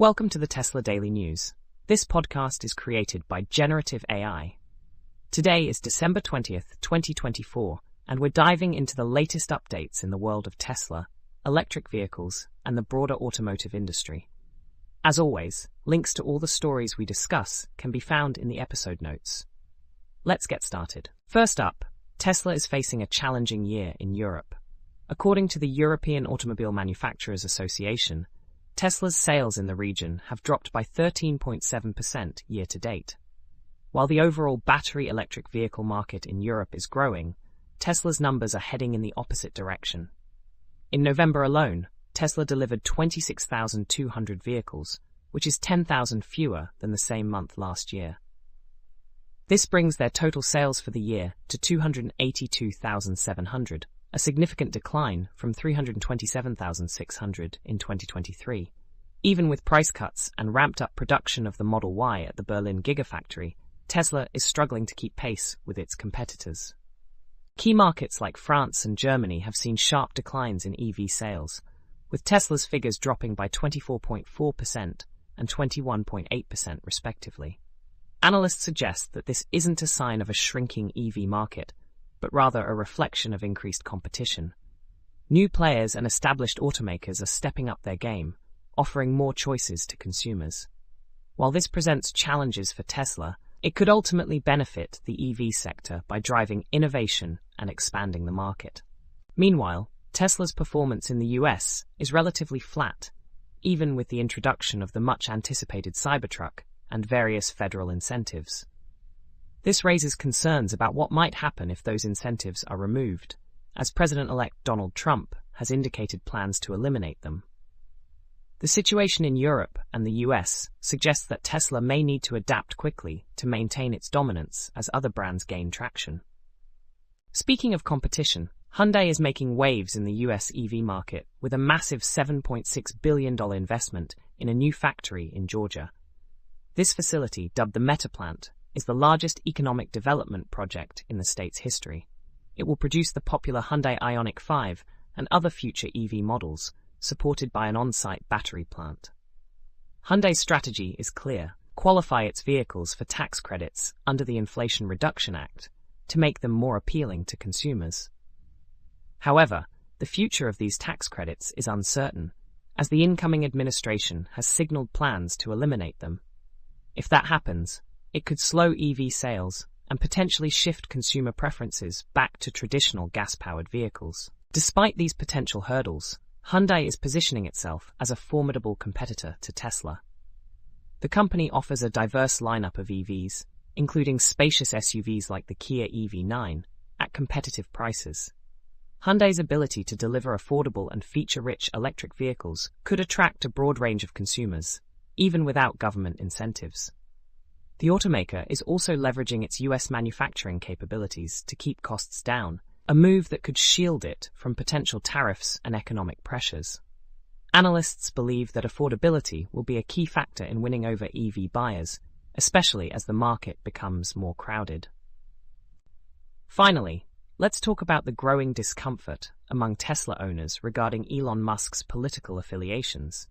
Welcome to the Tesla Daily News. This podcast is created by Generative AI. Today is December 20th, 2024, and we're diving into the latest updates in the world of Tesla, electric vehicles, and the broader automotive industry. As always, links to all the stories we discuss can be found in the episode notes. Let's get started. First up, Tesla is facing a challenging year in Europe. According to the European Automobile Manufacturers Association, Tesla's sales in the region have dropped by 13.7% year-to-date. While the overall battery electric vehicle market in Europe is growing, Tesla's numbers are heading in the opposite direction. In November alone, Tesla delivered 26,200 vehicles, which is 10,000 fewer than the same month last year. This brings their total sales for the year to 282,700, a significant decline from 327,600 in 2023. Even with price cuts and ramped-up production of the Model Y at the Berlin Gigafactory, Tesla is struggling to keep pace with its competitors. Key markets like France and Germany have seen sharp declines in EV sales, with Tesla's figures dropping by 24.4% and 21.8% respectively. Analysts suggest that this isn't a sign of a shrinking EV market, but rather a reflection of increased competition. New players and established automakers are stepping up their game, offering more choices to consumers. While this presents challenges for Tesla, it could ultimately benefit the EV sector by driving innovation and expanding the market. Meanwhile, Tesla's performance in the US is relatively flat, even with the introduction of the much-anticipated Cybertruck and various federal incentives. This raises concerns about what might happen if those incentives are removed, as President-elect Donald Trump has indicated plans to eliminate them. The situation in Europe and the US suggests that Tesla may need to adapt quickly to maintain its dominance as other brands gain traction. Speaking of competition, Hyundai is making waves in the US EV market with a massive $7.6 billion investment in a new factory in Georgia. This facility, dubbed the Meta Plant, is the largest economic development project in the state's history. It will produce the popular Hyundai Ioniq 5 and other future EV models, supported by an on-site battery plant. Hyundai's strategy is clear: qualify its vehicles for tax credits under the Inflation Reduction Act to make them more appealing to consumers. However, the future of these tax credits is uncertain, as the incoming administration has signaled plans to eliminate them. If that happens, it could slow EV sales and potentially shift consumer preferences back to traditional gas-powered vehicles. Despite these potential hurdles, Hyundai is positioning itself as a formidable competitor to Tesla. The company offers a diverse lineup of EVs, including spacious SUVs like the Kia EV9, at competitive prices. Hyundai's ability to deliver affordable and feature-rich electric vehicles could attract a broad range of consumers, even without government incentives. The automaker is also leveraging its US manufacturing capabilities to keep costs down, a move that could shield it from potential tariffs and economic pressures. Analysts believe that affordability will be a key factor in winning over EV buyers, especially as the market becomes more crowded. Finally, let's talk about the growing discomfort among Tesla owners regarding Elon Musk's political affiliations.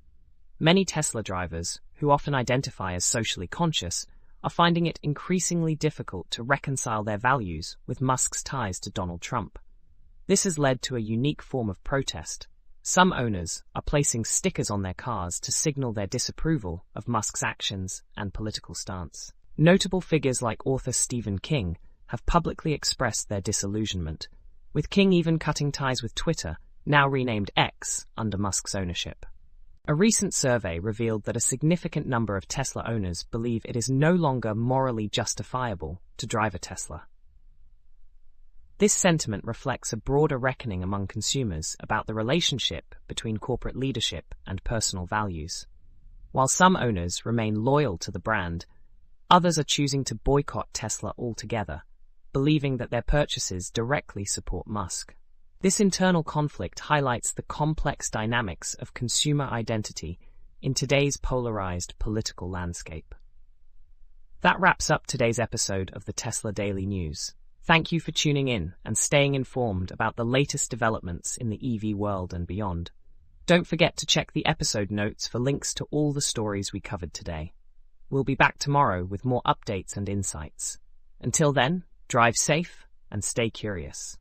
Many Tesla drivers, who often identify as socially conscious, are finding it increasingly difficult to reconcile their values with Musk's ties to Donald Trump. This has led to a unique form of protest. Some owners are placing stickers on their cars to signal their disapproval of Musk's actions and political stance. Notable figures like author Stephen King have publicly expressed their disillusionment, with King even cutting ties with Twitter, now renamed X, under Musk's ownership. A recent survey revealed that a significant number of Tesla owners believe it is no longer morally justifiable to drive a Tesla. This sentiment reflects a broader reckoning among consumers about the relationship between corporate leadership and personal values. While some owners remain loyal to the brand, others are choosing to boycott Tesla altogether, believing that their purchases directly support Musk. This internal conflict highlights the complex dynamics of consumer identity in today's polarized political landscape. That wraps up today's episode of the Tesla Daily News. Thank you for tuning in and staying informed about the latest developments in the EV world and beyond. Don't forget to check the episode notes for links to all the stories we covered today. We'll be back tomorrow with more updates and insights. Until then, drive safe and stay curious.